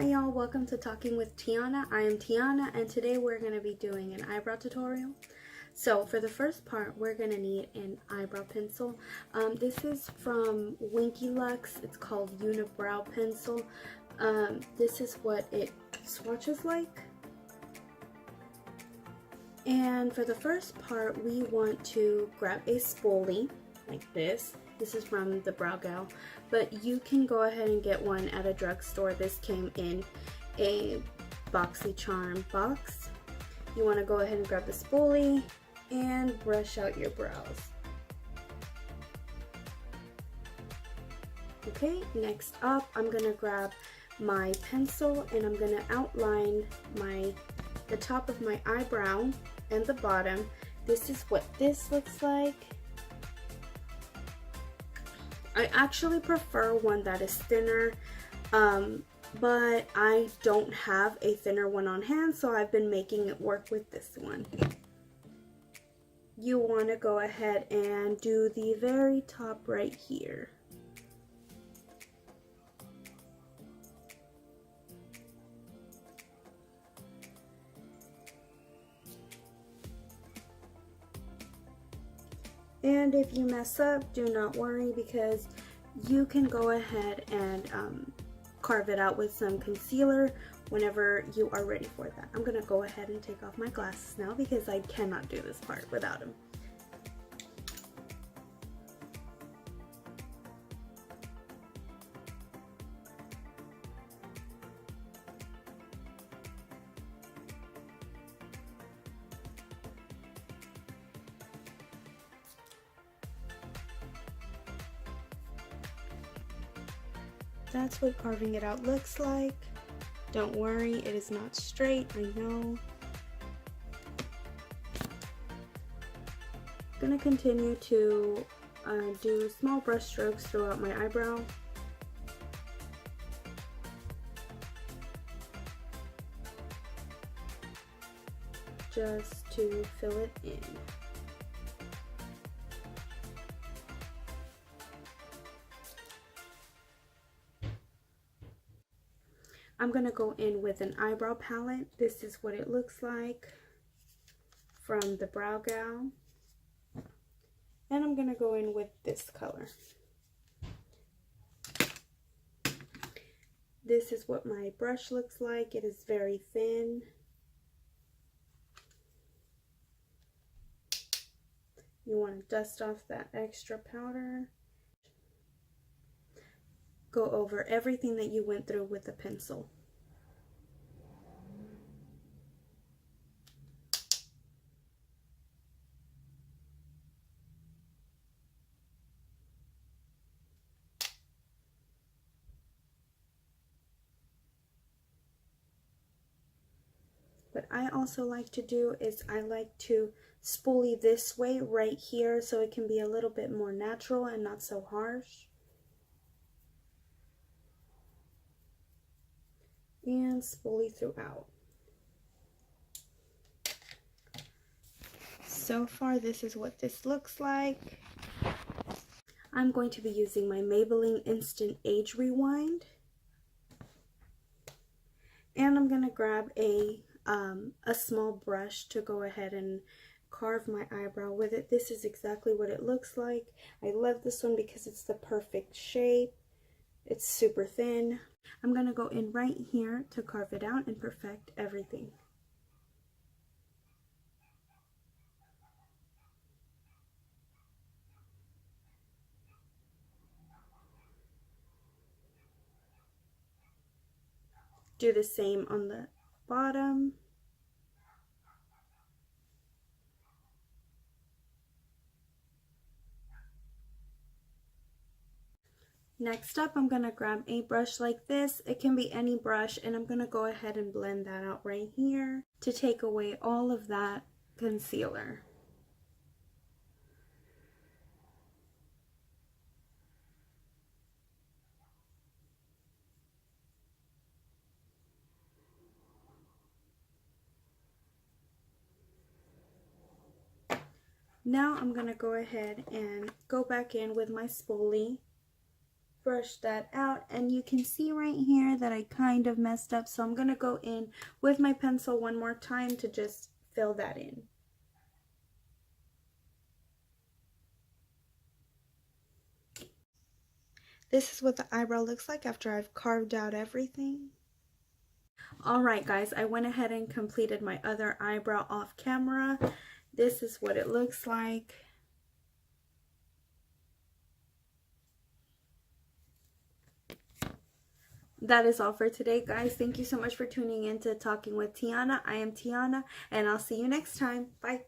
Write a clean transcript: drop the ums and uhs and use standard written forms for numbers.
Hi y'all, welcome to Talking with Tiana. I am Tiana and today we're going to be doing an eyebrow tutorial. So for the first part, we're going to need an eyebrow pencil. This is from Winky Lux. It's called Unibrow Pencil. This is what it swatches like. And for the first part, we want to grab a spoolie like this. This is from the Brow Gal, but you can go ahead and get one at a drugstore. This came in a BoxyCharm box. You want to go ahead and grab the spoolie and brush out your brows. Okay, next up, I'm going to grab my pencil and I'm going to outline the top of my eyebrow and the bottom. This is what this looks like. I actually prefer one that is thinner, but I don't have a thinner one on hand, so I've been making it work with this one. You want to go ahead and do the very top right here. And if you mess up, do not worry, because you can go ahead and carve it out with some concealer whenever you are ready for that. I'm going to go ahead and take off my glasses now because I cannot do this part without them. That's what carving it out looks like. Don't worry, it is not straight, I know. I'm gonna continue to do small brush strokes throughout my eyebrow. Just to fill it in. I'm going to go in with an eyebrow palette. This is what it looks like from the Brow Gal. And I'm going to go in with this color. This is what my brush looks like. It is very thin. You want to dust off that extra powder. Go over everything that you went through with the pencil. What I also like to do is I like to spoolie this way right here so it can be a little bit more natural and not so harsh. And spoolie throughout. So far, this is what this looks like. I'm going to be using my Maybelline Instant Age Rewind. And I'm going to grab a small brush to go ahead and carve my eyebrow with it. This is exactly what it looks like. I love this one because it's the perfect shape. It's super thin. I'm going to go in right here to carve it out and perfect everything. Do the same on the bottom. Next up, I'm going to grab a brush like this. It can be any brush, and I'm going to go ahead and blend that out right here to take away all of that concealer. Now I'm going to go ahead and go back in with my spoolie brush that out, and you can see right here that I kind of messed up, so I'm gonna go in with my pencil one more time to just fill that in. This is what the eyebrow looks like after I've carved out everything. Alright guys, I went ahead and completed my other eyebrow off camera. This is what it looks like. That is all for today, guys. Thank you so much for tuning in to Talking with Tiana. I am Tiana, and I'll see you next time. Bye.